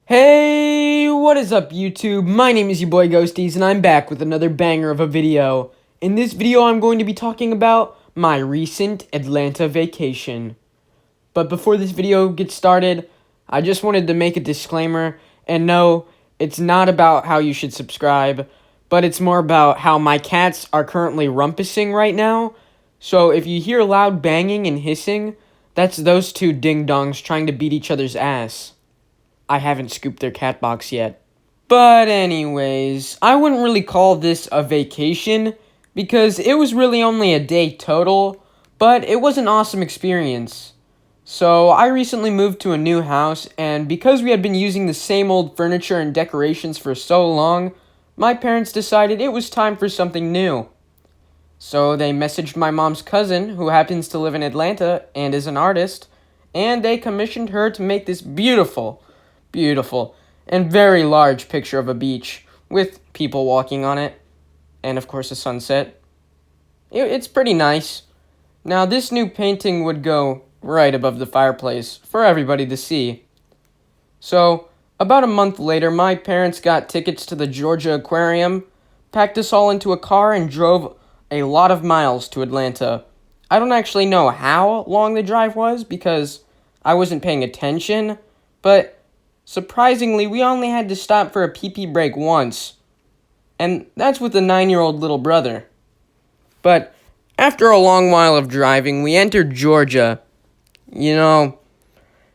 Hey, what is up YouTube? My name is your boy Ghosties and I'm back with another banger of a video. In this video I'm going to be talking about my recent Atlanta vacation. But before this video gets started, I just wanted to make a disclaimer, and no, it's not about how you should subscribe, but it's more about how my cats are currently rumpusing right now. So if you hear loud banging and hissing, that's those two ding-dongs trying to beat each other's ass. I haven't scooped their cat box yet. But anyways, I wouldn't really call this a vacation because it was really only a day total, but it was an awesome experience. So I recently moved to a new house, and because we had been using the same old furniture and decorations for so long, my parents decided it was time for something new. So they messaged my mom's cousin, who happens to live in Atlanta and is an artist, and they commissioned her to make this beautiful, and very large picture of a beach with people walking on it, and of course a sunset. It's pretty nice. Now this new painting would go right above the fireplace for everybody to see. So about a month later, my parents got tickets to the Georgia Aquarium, packed us all into a car, and drove a lot of miles to Atlanta. I don't actually know how long the drive was because I wasn't paying attention, but surprisingly, we only had to stop for a pee-pee break once, and that's with a 9-year-old little brother. But after a long while of driving, we entered Georgia. You know,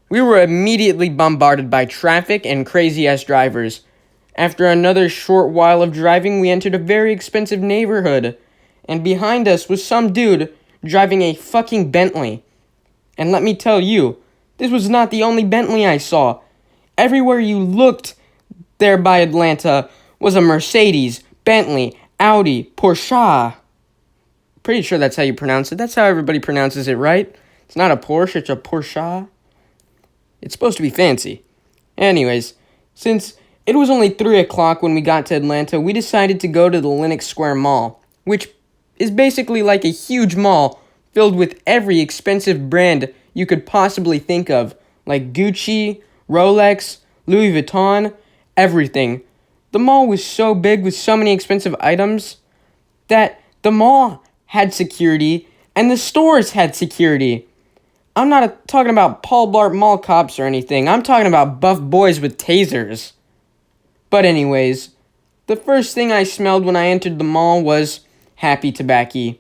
we were immediately bombarded by traffic and crazy-ass drivers. After another short while of driving, we entered a very expensive neighborhood, and behind us was some dude driving a fucking Bentley. And let me tell you, this was not the only Bentley I saw. Everywhere you looked there by Atlanta was a Mercedes, Bentley, Audi, Porsche. Pretty sure that's how you pronounce it. That's how everybody pronounces it, right? It's not a Porsche, it's a Porsche. It's supposed to be fancy. Anyways, since it was only 3 o'clock when we got to Atlanta, we decided to go to the Lenox Square Mall, which is basically like a huge mall filled with every expensive brand you could possibly think of, like Gucci, Rolex, Louis Vuitton, everything. The mall was so big with so many expensive items that the mall had security and the stores had security. I'm not talking about Paul Blart Mall cops or anything. I'm talking about buff boys with tasers. But anyways, the first thing I smelled when I entered the mall was Happy Tobacco,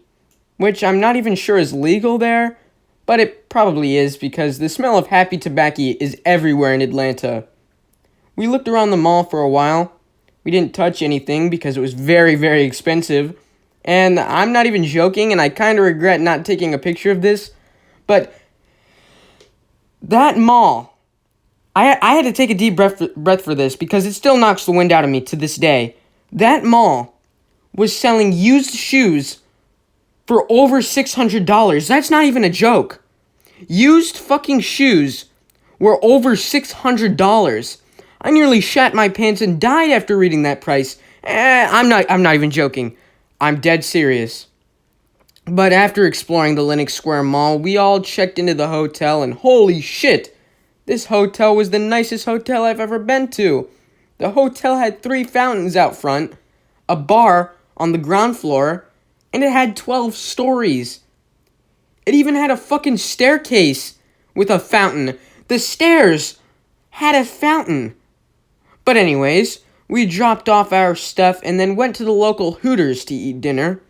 which I'm not even sure is legal there, but it probably is because the smell of Happy Tobacco is everywhere in Atlanta. We looked around the mall for a while. We didn't touch anything because it was very, very expensive. And I'm not even joking, and I kind of regret not taking a picture of this, but that mall, I had to take a deep breath for this because it still knocks the wind out of me to this day. That mall was selling used shoes for over $600. That's not even a joke. Used fucking shoes were over $600. I nearly shat my pants and died after reading that price. I'm not even joking. I'm dead serious. But after exploring the Lenox Square Mall, we all checked into the hotel, and holy shit, this hotel was the nicest hotel I've ever been to. The hotel had 3 fountains out front, a bar on the ground floor, and it had 12 stories. It even had a fucking staircase with a fountain. The stairs had a fountain. But anyways, we dropped off our stuff and then went to the local Hooters to eat dinner.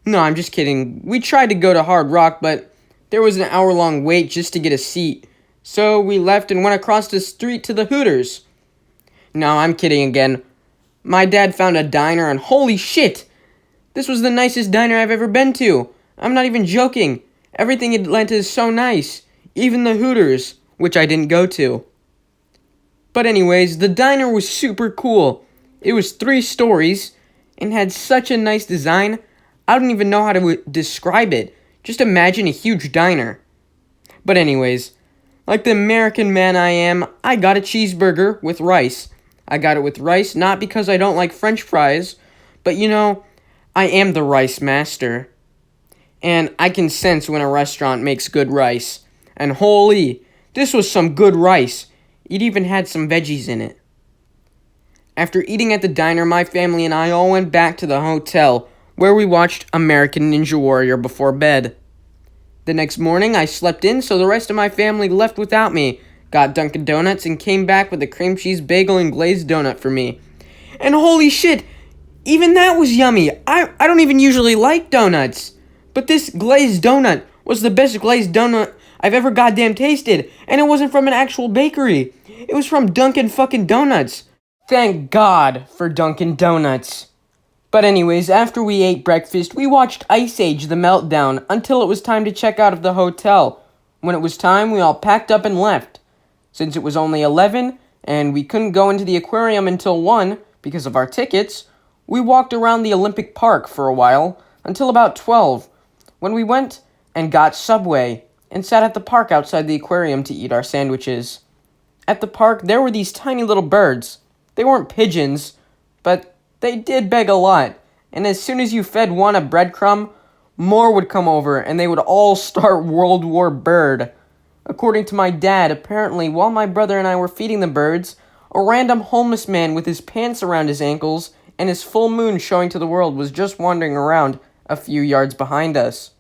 No, I'm just kidding. We tried to go to Hard Rock, but there was an hour-long wait just to get a seat. So we left and went across the street to the Hooters. No, I'm kidding again. My dad found a diner, and holy shit! This was the nicest diner I've ever been to. I'm not even joking. Everything in Atlanta is so nice. Even the Hooters, which I didn't go to. But anyways, the diner was super cool. It was 3 stories and had such a nice design. I don't even know how to describe it. Just imagine a huge diner. But anyways, like the American man I am, I got a cheeseburger with rice. I got it with rice not because I don't like French fries, but you know, I am the rice master. And I can sense when a restaurant makes good rice. And holy, this was some good rice. It even had some veggies in it. After eating at the diner, my family and I all went back to the hotel, where we watched American Ninja Warrior before bed. The next morning, I slept in, so the rest of my family left without me, got Dunkin' Donuts, and came back with a cream cheese bagel and glazed donut for me. And holy shit, even that was yummy. I don't even usually like donuts, but this glazed donut was the best glazed donut I've ever goddamn tasted, and it wasn't from an actual bakery. It was from Dunkin' fucking Donuts. Thank God for Dunkin' Donuts. But anyways, after we ate breakfast, we watched Ice Age: The Meltdown until it was time to check out of the hotel. When it was time, we all packed up and left. Since it was only 11, and we couldn't go into the aquarium until 1 because of our tickets, we walked around the Olympic Park for a while until about 12, when we went and got Subway and sat at the park outside the aquarium to eat our sandwiches. At the park, there were these tiny little birds. They weren't pigeons, but they did beg a lot, and as soon as you fed one a breadcrumb, more would come over, and they would all start World War Bird. According to my dad, apparently, while my brother and I were feeding the birds, a random homeless man with his pants around his ankles and his full moon showing to the world was just wandering around a few yards behind us.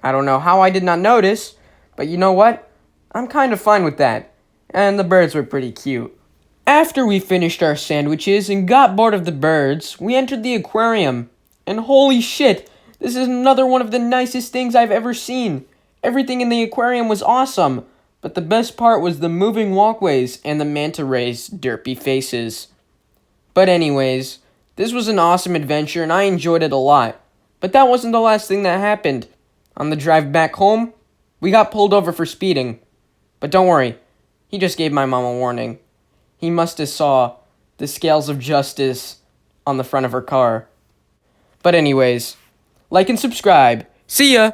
I don't know how I did not notice, but you know what? I'm kind of fine with that, and the birds were pretty cute. After we finished our sandwiches and got bored of the birds, we entered the aquarium. And holy shit, this is another one of the nicest things I've ever seen. Everything in the aquarium was awesome, but the best part was the moving walkways and the manta rays' derpy faces. But anyways, this was an awesome adventure and I enjoyed it a lot. But that wasn't the last thing that happened. On the drive back home, we got pulled over for speeding. But don't worry, he just gave my mom a warning. He must have saw the scales of justice on the front of her car. But anyways, like and subscribe. See ya!